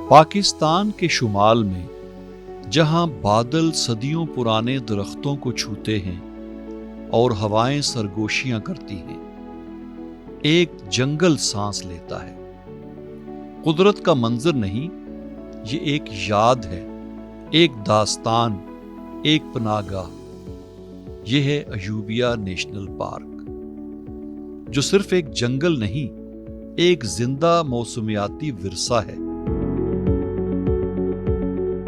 پاکستان کے شمال میں جہاں بادل صدیوں پرانے درختوں کو چھوتے ہیں اور ہوائیں سرگوشیاں کرتی ہیں، ایک جنگل سانس لیتا ہے۔ قدرت کا منظر نہیں، یہ ایک یاد ہے، ایک داستان، ایک پناہ گاہ۔ یہ ہے ایوبیہ نیشنل پارک، جو صرف ایک جنگل نہیں، ایک زندہ موسمیاتی ورثہ ہے۔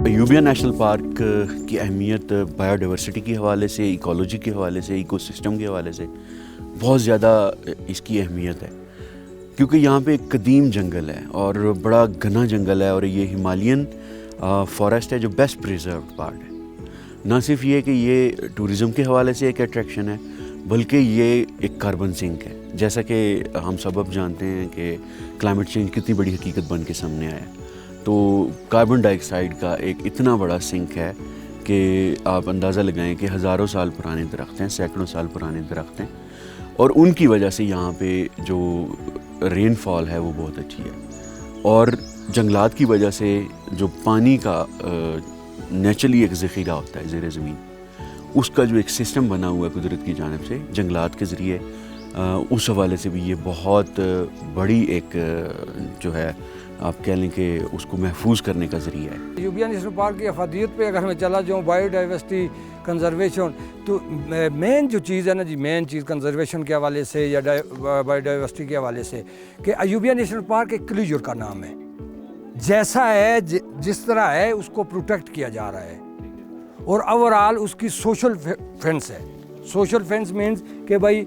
ایوبیہ نیشنل پارک کی اہمیت بایو ڈائیورسٹی کے حوالے سے، ایکولوجی کے حوالے سے، ایکو سسٹم کے حوالے سے بہت زیادہ اس کی اہمیت ہے، کیونکہ یہاں پہ ایک قدیم جنگل ہے اور بڑا گھنا جنگل ہے، اور یہ ہمالین فارسٹ ہے جو بیسٹ پریزروڈ پارٹ ہے۔ نہ صرف یہ کہ یہ ٹورزم کے حوالے سے ایک اٹریکشن ہے، بلکہ یہ ایک کاربن سنک ہے، جیسا کہ ہم سب اب جانتے ہیں کہ کلائمیٹ چینج کتنی بڑی حقیقت بن کے سامنے آیا ہے۔ تو کاربن ڈائی آکسائڈ کا ایک اتنا بڑا سنک ہے کہ آپ اندازہ لگائیں کہ ہزاروں سال پرانے درخت ہیں، سینکڑوں سال پرانے درخت ہیں، اور ان کی وجہ سے یہاں پہ جو رین فال ہے وہ بہت اچھی ہے، اور جنگلات کی وجہ سے جو پانی کا نیچرلی ایک ذخیرہ ہوتا ہے زیر زمین، اس کا جو ایک سسٹم بنا ہوا ہے قدرت کی جانب سے جنگلات کے ذریعے، اس حوالے سے بھی یہ بہت بڑی ایک جو ہے آپ کہہ لیں کہ اس کو محفوظ کرنے کا ذریعہ ہے۔ ایوبیہ نیشنل پارک کی افادیت پہ اگر میں چلا جاؤں، بایو ڈائیورسٹی کنزرویشن، تو مین جو چیز ہے نا جی، مین چیز کنزرویشن کے حوالے سے یا بایو ڈائیورسٹی کے حوالے سے، کہ ایوبیہ نیشنل پارک ایک کلیجر کا نام ہے، جیسا ہے جس طرح ہے اس کو پروٹیکٹ کیا جا رہا ہے، اور اوورآل اس کی سوشل فینس ہے۔ سوشل فینس مینز کہ بھائی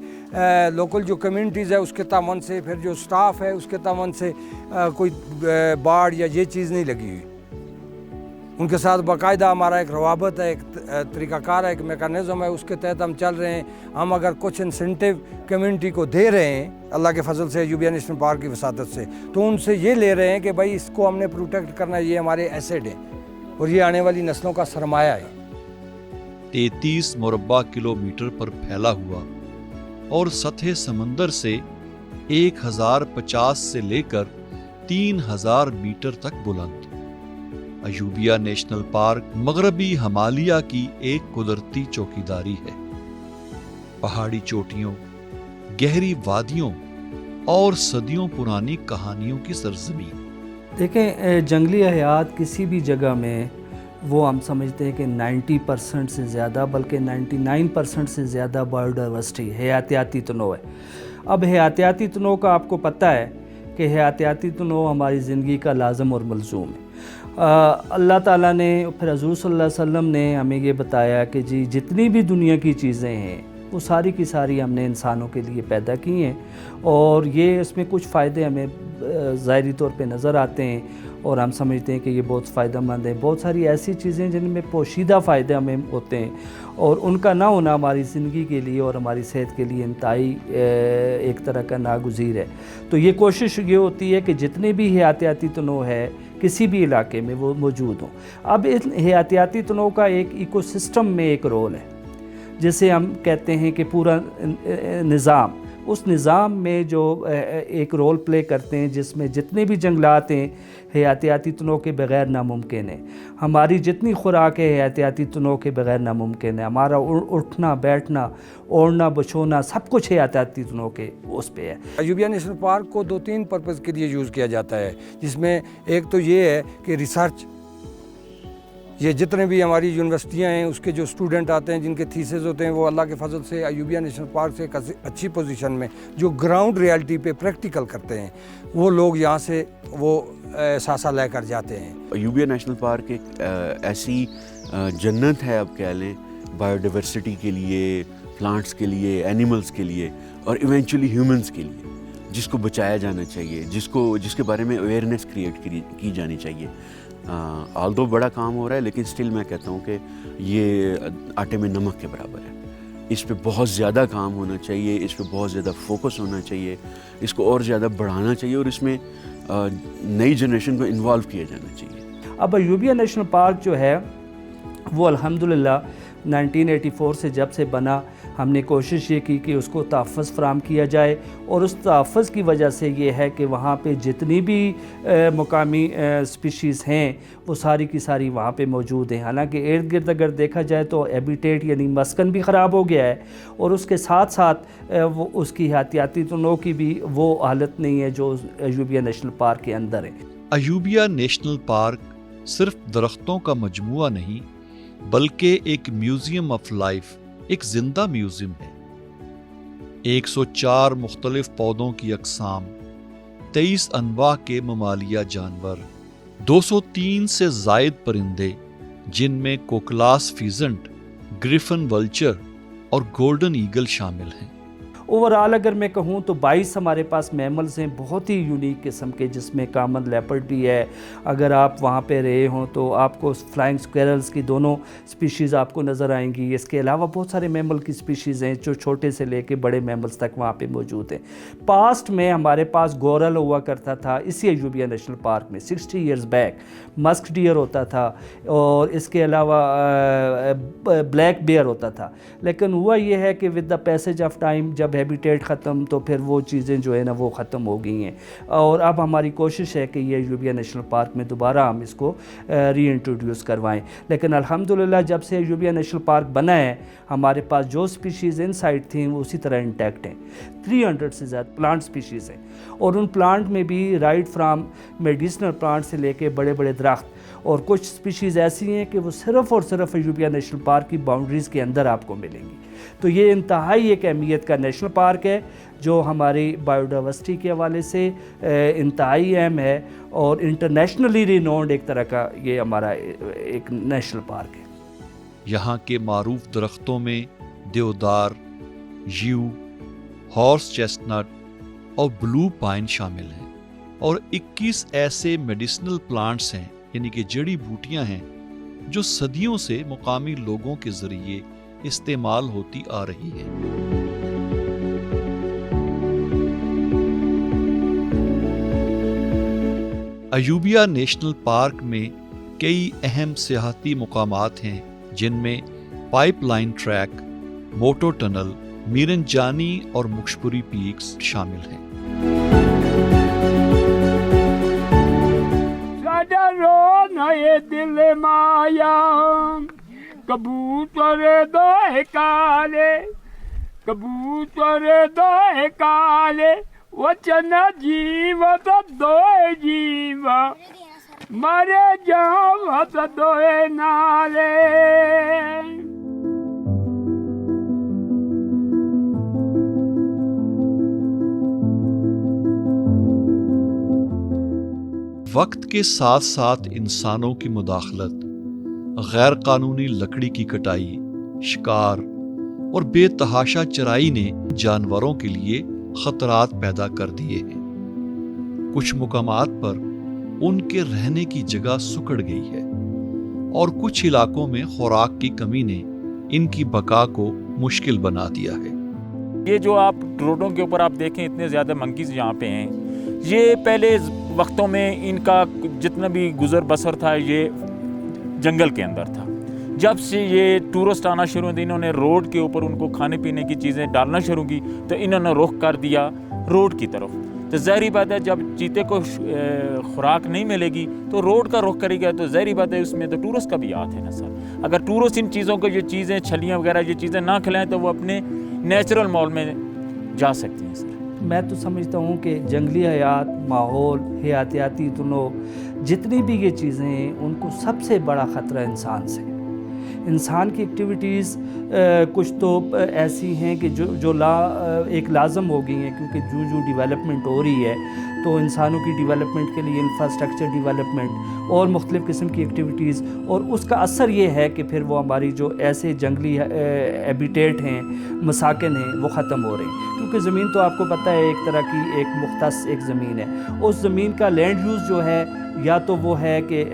لوکل جو کمیونٹیز ہے اس کے تعاون سے، پھر جو سٹاف ہے اس کے تعاون سے کوئی باڑ یا یہ چیز نہیں لگی ہوئی، ان کے ساتھ باقاعدہ ہمارا ایک روابط ہے، ایک طریقہ کار ہے، ایک میکانزم ہے، اس کے تحت ہم چل رہے ہیں۔ ہم اگر کچھ انسینٹیو کمیونٹی کو دے رہے ہیں اللہ کے فضل سے، ایوبیہ نیشنل پارک کی وساطت سے، تو ان سے یہ لے رہے ہیں کہ بھائی اس کو ہم نے پروٹیکٹ کرنا ہے، یہ ہمارے ایسیڈ ہیں اور یہ آنے والی نسلوں کا سرمایہ ہے۔ 33 مربع کلومیٹر پر پھیلا ہوا اور سطح سمندر سے 1050 سے لے کر 3000 میٹر تک بلند، ایوبیہ نیشنل پارک مغربی ہمالیہ کی ایک قدرتی چوکیداری ہے۔ پہاڑی چوٹیوں، گہری وادیوں اور صدیوں پرانی کہانیوں کی سرزمین۔ دیکھیں، جنگلی حیات کسی بھی جگہ میں وہ ہم سمجھتے ہیں کہ 90% سے زیادہ، بلکہ 99% سے زیادہ بایو ڈائیورسٹی حیاتیاتی تنوع ہے۔ اب حیاتیاتی تنوع کا آپ کو پتہ ہے کہ حیاتیاتی تنوع ہماری زندگی کا لازم اور ملزوم ہے۔ اللہ تعالیٰ نے، پھر حضور صلی اللہ علیہ وسلم نے ہمیں یہ بتایا کہ جی جتنی بھی دنیا کی چیزیں ہیں وہ ساری کی ساری ہم نے انسانوں کے لیے پیدا کی ہیں، اور یہ اس میں کچھ فائدے ہمیں ظاہری طور پہ نظر آتے ہیں اور ہم سمجھتے ہیں کہ یہ بہت فائدہ مند ہے۔ بہت ساری ایسی چیزیں جن میں پوشیدہ فائدے ہمیں ہوتے ہیں، اور ان کا نہ ہونا ہماری زندگی کے لیے اور ہماری صحت کے لیے انتہائی ایک طرح کا ناگزیر ہے۔ تو یہ کوشش یہ ہوتی ہے کہ جتنے بھی حیاتیاتی تنوع ہے کسی بھی علاقے میں وہ موجود ہوں۔ اب اس حیاتیاتی تنوع کا ایک ایکو سسٹم میں ایک رول ہے، جسے ہم کہتے ہیں کہ پورا نظام، اس نظام میں جو ایک رول پلے کرتے ہیں، جس میں جتنے بھی جنگلات ہیں حیاتیاتی تنوع کے بغیر ناممکن ہے۔ ہماری جتنی خوراک ہے حیاتیاتی تنوع کے بغیر ناممکن ہے۔ ہمارا اٹھنا بیٹھنا، اوڑھنا بچھونا، سب کچھ حیاتیاتی تنوع کے اس پہ ہے۔ ایوبیہ نیشنل پارک کو 2-3 پرپز کے لیے یوز کیا جاتا ہے، جس میں ایک تو یہ ہے کہ ریسرچ، یہ جتنے بھی ہماری یونیورسٹیاں ہیں اس کے جو اسٹوڈنٹ آتے ہیں جن کے تھیسز ہوتے ہیں وہ اللہ کے فضل سے ایوبیہ نیشنل پارک سے ایک اچھی پوزیشن میں جو گراؤنڈ ریالٹی پہ پریکٹیکل کرتے ہیں، وہ لوگ یہاں سے وہ احساسہ لے کر جاتے ہیں۔ ایوبیہ نیشنل پارک ایک ایسی جنت ہے اب کہہ لیں، بایو ڈائیورسٹی کے لیے، پلانٹس کے لیے، اینیملز کے لیے، اور ایونچولی ہیومنز کے لیے، جس کو بچایا جانا چاہیے، جس کے بارے میں اویئرنیس کریٹ کی جانی چاہیے۔ آلدو بڑا کام ہو رہا ہے، لیکن سٹل میں کہتا ہوں کہ یہ آٹے میں نمک کے برابر ہے۔ اس پہ بہت زیادہ کام ہونا چاہیے، اس پہ بہت زیادہ فوکس ہونا چاہیے، اس کو اور زیادہ بڑھانا چاہیے، اور اس میں نئی جنریشن کو انوالو کیا جانا چاہیے۔ اب ایوبیہ نیشنل پارک جو ہے وہ الحمدللہ 1984 سے جب سے بنا ہم نے کوشش یہ کی کہ اس کو تحفظ فراہم کیا جائے، اور اس تحفظ کی وجہ سے یہ ہے کہ وہاں پہ جتنی بھی مقامی سپیشیز ہیں وہ ساری کی ساری وہاں پہ موجود ہیں۔ حالانکہ ارد گرد اگر دیکھا جائے تو ہیبیٹیٹ یعنی مسکن بھی خراب ہو گیا ہے، اور اس کے ساتھ ساتھ وہ اس کی حیاتیاتی تنوع کی بھی وہ حالت نہیں ہے جو ایوبیہ نیشنل پارک کے اندر ہے۔ ایوبیہ نیشنل پارک صرف درختوں کا مجموعہ نہیں بلکہ ایک میوزیم آف لائف، ایک زندہ میوزیم ہے۔ 104 مختلف پودوں کی اقسام، 23 انواع کے ممالیہ جانور، 203 سے زائد پرندے جن میں کوکلاس فیزنٹ، گریفن ولچر اور گولڈن ایگل شامل ہیں۔ اوورآل اگر میں کہوں تو 22 ہمارے پاس میملز ہیں بہت ہی یونیک قسم کے، جس میں کامن لیپرڈ بھی ہے۔ اگر آپ وہاں پہ رہے ہوں تو آپ کو فلائنگ سکویرلز کی دونوں سپیشیز آپ کو نظر آئیں گی۔ اس کے علاوہ بہت سارے میمل کی سپیشیز ہیں جو چھوٹے سے لے کے بڑے میملز تک وہاں پہ موجود ہیں۔ پاسٹ میں ہمارے پاس گورل ہوا کرتا تھا اسی ایوبیہ نیشنل پارک میں، 60 ایئرز بیک مسک ڈیئر ہوتا تھا، اور اس کے علاوہ بلیک بیئر ہوتا تھا۔ لیکن ہوا یہ ہے کہ with the passage of time جب ہیبیٹیٹ ختم تو پھر وہ چیزیں جو ہے نا وہ ختم ہو گئی ہیں، اور اب ہماری کوشش ہے کہ یہ ایوبیہ نیشنل پارک میں دوبارہ ہم اس کو ری انٹروڈیوس کروائیں۔ لیکن الحمدللہ جب سے ایوبیہ نیشنل پارک بنا ہے ہمارے پاس جو سپیشیز ان سائڈ تھیں وہ اسی طرح انٹیکٹ ہیں۔ 300 سے زیادہ پلانٹ سپیشیز ہیں، اور ان پلانٹ میں بھی رائٹ فرام میڈیسنل پلانٹ سے لے کے بڑے بڑے درخت، اور کچھ سپیشیز ایسی ہیں کہ وہ صرف اور صرف ایوبیہ نیشنل پارک کی باؤنڈریز کے اندر آپ کو ملیں گی۔ تو یہ انتہائی ایک اہمیت کا نیشنل پارک ہے جو ہماری بایو ڈائیورسٹی کے حوالے سے انتہائی اہم ہے، اور انٹرنیشنلی رینونڈ ایک طرح کا یہ ہمارا ایک نیشنل پارک ہے۔ یہاں کے معروف درختوں میں دیودار، یو، ہارس چیسٹنٹ اور بلو پائن شامل ہیں، اور 21 ایسے میڈیسنل پلانٹس ہیں یعنی کہ جڑی بوٹیاں ہیں جو صدیوں سے مقامی لوگوں کے ذریعے استعمال ہوتی آ رہی ہے۔ ایوبیہ نیشنل پارک میں کئی اہم سیاحتی مقامات ہیں جن میں پائپ لائن ٹریک، موٹو ٹنل، میرن جانی اور مکشپوری پیکس شامل ہیں۔ دل مایا کبوتر دو کالے، کبوتر دو کالے، وچن جیوت دو جیو، مرے جاوت دو نالے۔ وقت کے ساتھ ساتھ انسانوں کی مداخلت، غیر قانونی لکڑی کی کٹائی، شکار اور بے تحاشا چرائی نے جانوروں کے لیے خطرات پیدا کر دیے ہیں۔ کچھ مقامات پر ان کے رہنے کی جگہ سکڑ گئی ہے، اور کچھ علاقوں میں خوراک کی کمی نے ان کی بقا کو مشکل بنا دیا ہے۔ یہ جو آپ روڈوں کے اوپر آپ دیکھیں اتنے زیادہ منکیز یہاں پہ ہیں، یہ پہلے وقتوں میں ان کا جتنا بھی گزر بسر تھا یہ جنگل کے اندر تھا۔ جب سے یہ ٹورسٹ آنا شروع ہوئے انہوں نے روڈ کے اوپر ان کو کھانے پینے کی چیزیں ڈالنا شروع کی، تو انہوں نے رخ کر دیا روڈ کی طرف۔ تو ظاہری بات ہے جب چیتے کو خوراک نہیں ملے گی تو روڈ کا رخ کرے گا، تو ظاہری بات ہے اس میں تو ٹورسٹ کا بھی ہاتھ ہے نا سر۔ اگر ٹورسٹ ان چیزوں کو، یہ چیزیں چھلیاں وغیرہ یہ چیزیں نہ کھلائیں تو وہ اپنے نیچرل ماحول میں جا سکتی ہیں سر۔ میں تو سمجھتا ہوں کہ جنگلی حیات، ماحول، حیاتیاتی تنوع، جتنی بھی یہ چیزیں ہیں ان کو سب سے بڑا خطرہ انسان سے۔ انسان کی ایکٹیویٹیز کچھ تو ایسی ہیں کہ جو ایک لازم ہو گئی ہیں، کیونکہ جو ڈیولپمنٹ ہو رہی ہے تو انسانوں کی ڈیولپمنٹ کے لیے انفراسٹرکچر ڈیولپمنٹ اور مختلف قسم کی ایکٹیویٹیز، اور اس کا اثر یہ ہے کہ پھر وہ ہماری جو ایسے جنگلی ہیبیٹیٹ ہیں، مساکن ہیں، وہ ختم ہو رہے ہیں۔ کیونکہ زمین تو آپ کو پتہ ہے ایک طرح کی ایک مختص ایک زمین ہے، اس زمین کا لینڈ یوز جو ہے یا تو وہ ہے کہ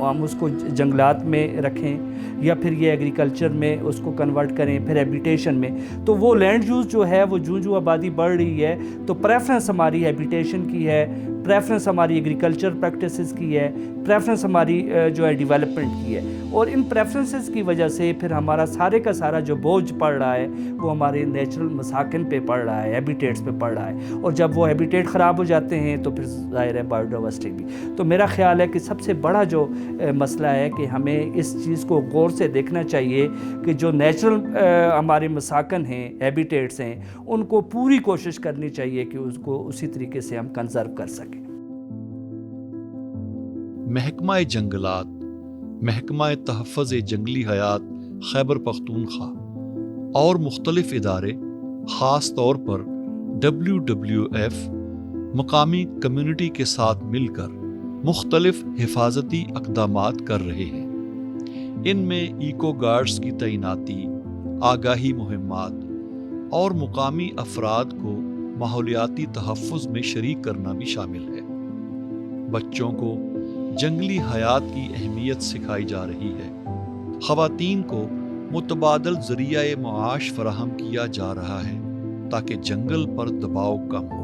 ہم اس کو جنگلات میں رکھیں، یا پھر یہ ایگریکلچر میں اس کو کنورٹ کریں، پھر ہیبیٹیشن میں۔ تو وہ لینڈ یوز جو ہے وہ جو آبادی بڑھ رہی ہے تو پریفرنس ہماری ہیبیٹیشن کی ہے، پریفرنس ہماری ایگریکلچر پریکٹسز کی ہے، پریفرنس ہماری جو ہے ڈیولپمنٹ کی ہے، اور ان پریفرنسز کی وجہ سے پھر ہمارا سارے کا سارا جو بوجھ پڑ رہا ہے وہ ہمارے نیچرل مساکن پہ پڑ رہا ہے، ہیبیٹیٹس پہ پڑ رہا ہے، اور جب وہ ہیبیٹیٹ خراب ہو جاتے ہیں تو پھر ظاہر ہے بایو ڈائیورسٹی بھی۔ تو میرا خیال ہے کہ سب سے بڑا جو مسئلہ ہے کہ ہمیں اس چیز کو غور سے دیکھنا چاہیے کہ جو نیچرل ہمارے مساکن ہیں، ہیبیٹیٹس ہیں، ان کو پوری کوشش کرنی چاہیے کہ اس کو اسی طریقے سے ہم کنزرو کر سکیں۔ محکمہ جنگلات، محکمہ تحفظ جنگلی حیات خیبر پختونخوا اور مختلف ادارے، خاص طور پر WWF مقامی کمیونٹی کے ساتھ مل کر مختلف حفاظتی اقدامات کر رہے ہیں۔ ان میں ایکو گارڈز کی تعیناتی، آگاہی مہمات اور مقامی افراد کو ماحولیاتی تحفظ میں شریک کرنا بھی شامل ہے۔ بچوں کو جنگلی حیات کی اہمیت سکھائی جا رہی ہے، خواتین کو متبادل ذریعہ معاش فراہم کیا جا رہا ہے تاکہ جنگل پر دباؤ کم ہو۔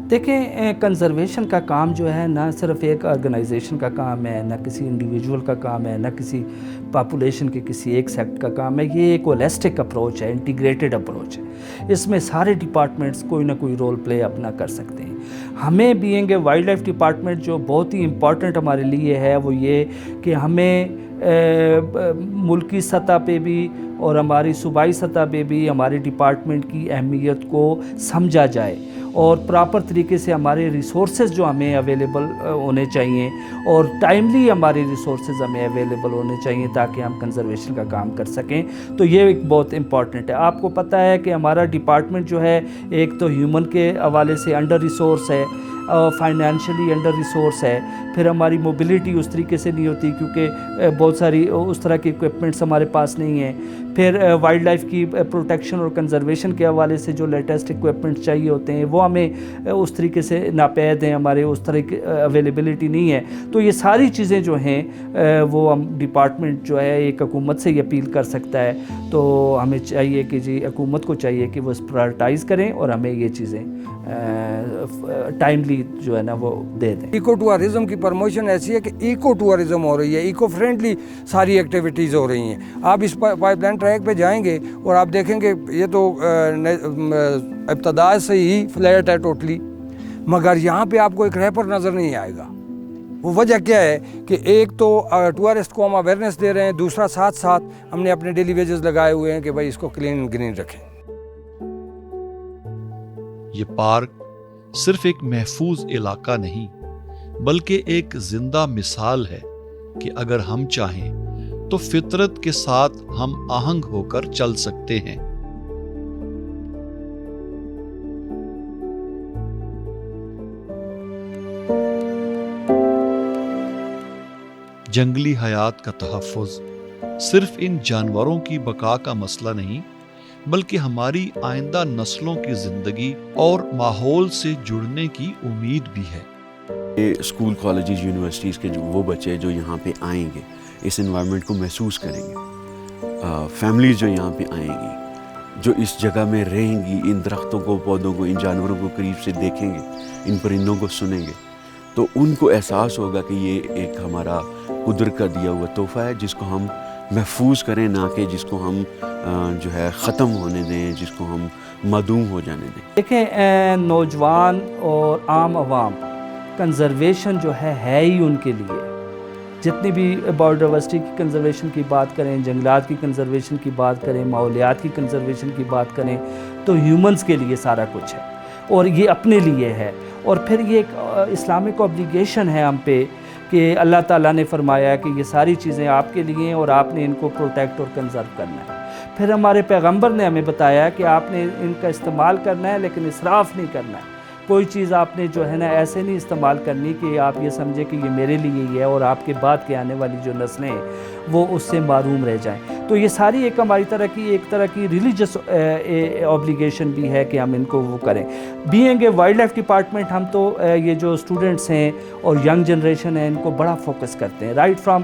دیکھیں، کنزرویشن کا کام جو ہے نہ صرف ایک آرگنائزیشن کا کام ہے، نہ کسی انڈیویجول کا کام ہے، نہ کسی پاپولیشن کے کسی ایک سیکٹ کا کام ہے، یہ ایک ہولسٹک اپروچ ہے، انٹیگریٹڈ اپروچ ہے۔ اس میں سارے ڈپارٹمنٹس کوئی نہ کوئی رول پلے اپنا کر سکتے ہیں۔ ہمیں being a wildlife department جو بہت ہی امپورٹنٹ ہمارے لیے ہے وہ یہ کہ ہمیں ملکی سطح پہ بھی اور ہماری صوبائی سطح پہ بھی ہمارے ڈپارٹمنٹ کی اہمیت کو سمجھا جائے، اور پراپر طریقے سے ہمارے ریسورسز جو ہمیں اویلیبل ہونے چاہیے، اور ٹائملی ہمارے ریسورسز ہمیں اویلیبل ہونے چاہیے تاکہ ہم کنزرویشن کا کام کر سکیں۔ تو یہ ایک بہت امپورٹنٹ ہے۔ آپ کو پتہ ہے کہ ہمارا ڈپارٹمنٹ جو ہے ایک تو ہیومن کے حوالے سے انڈر ریسورس ہے، فائنینشلی انڈر ریسورس ہے، پھر ہماری موبلٹی اس طریقے سے نہیں ہوتی کیونکہ بہت ساری اس طرح کی اکوپمنٹس ہمارے پاس نہیں ہیں، پھر وائلڈ لائف کی پروٹیکشن اور کنزرویشن کے حوالے سے جو لیٹسٹ اکوپمنٹس چاہیے ہوتے ہیں وہ ہمیں اس طریقے سے ناپید ہیں، ہمارے اس طرح کی اویلیبلٹی نہیں ہے۔ تو یہ ساری چیزیں جو ہیں وہ ہم ڈپارٹمنٹ جو ہے ایک حکومت سے ہی اپیل کر سکتا ہے، تو ہمیں چاہیے کہ جی حکومت کو چاہیے کہ وہ پرائرٹائز کریں اور ہمیں یہ چیزیں ٹائملی جو ہے نا وہ دے دیں۔ ایکو ٹورازم کی پروموشن ایسی ہے کہ ایکو ٹورازم ہو رہی ہے، ایکو فرینڈلی ساری ایکٹیویٹیز ہو رہی ہیں۔ آپ اس پائپ لائن ٹریک پہ جائیں گے اور آپ دیکھیں گے یہ تو ابتدا سے ہی فلیٹ ہے ٹوٹلی، مگر یہاں پہ آپ کو ایک ریپر نظر نہیں آئے گا۔ وہ وجہ کیا ہے کہ ایک تو ٹورسٹ کو ہم اویئرنیس دے رہے ہیں، دوسرا ساتھ ساتھ ہم نے اپنے ڈیلی ویجز لگائے ہوئے ہیں کہ بھائی اس کو کلین اینڈ گرین رکھیں۔ یہ پارک صرف ایک محفوظ علاقہ نہیں بلکہ ایک زندہ مثال ہے کہ اگر ہم چاہیں تو فطرت کے ساتھ ہم آہنگ ہو کر چل سکتے ہیں۔ جنگلی حیات کا تحفظ صرف ان جانوروں کی بقا کا مسئلہ نہیں بلکہ ہماری آئندہ نسلوں کی زندگی اور ماحول سے جڑنے کی امید بھی ہے۔ اسکول، کالجز، یونیورسٹیز کے جو وہ بچے جو یہاں پہ آئیں گے اس انوائرمنٹ کو محسوس کریں گے، فیملیز جو یہاں پہ آئیں گی، جو اس جگہ میں رہیں گی، ان درختوں کو، پودوں کو، ان جانوروں کو قریب سے دیکھیں گے، ان پرندوں کو سنیں گے، تو ان کو احساس ہوگا کہ یہ ایک ہمارا قدرت کا دیا ہوا تحفہ ہے جس کو ہم محفوظ کریں، نہ کہ جس کو ہم جو ہے ختم ہونے دیں، جس کو ہم معدوم ہو جانے دیں۔ دیکھیں، نوجوان اور عام عوام کنزرویشن جو ہے ہی ان کے لیے، جتنی بھی بایو ڈائیورسٹی کی کنزرویشن کی بات کریں، جنگلات کی کنزرویشن کی بات کریں، ماحولیات کی کنزرویشن کی بات کریں، تو ہیومنز کے لیے سارا کچھ ہے اور یہ اپنے لیے ہے، اور پھر یہ ایک اسلامک اوبلیگیشن ہے ہم پہ کہ اللہ تعالیٰ نے فرمایا کہ یہ ساری چیزیں آپ کے لیے ہیں اور آپ نے ان کو پروٹیکٹ اور کنزرو کرنا ہے۔ پھر ہمارے پیغمبر نے ہمیں بتایا کہ آپ نے ان کا استعمال کرنا ہے لیکن اسراف نہیں کرنا ہے۔ کوئی چیز آپ نے جو ہے نا ایسے نہیں استعمال کرنی کہ آپ یہ سمجھیں کہ یہ میرے لیے ہی ہے اور آپ کے بعد کے آنے والی جو نسلیں ہیں وہ اس سے محروم رہ جائیں۔ تو یہ ساری ایک ہماری ایک طرح کی ریلیجس اوبلیگیشن بھی ہے کہ ہم ان کو وہ کریں۔ Being a wildlife department ہم تو یہ جو اسٹوڈنٹس ہیں اور ینگ جنریشن ہے ان کو بڑا فوکس کرتے ہیں، رائٹ فرام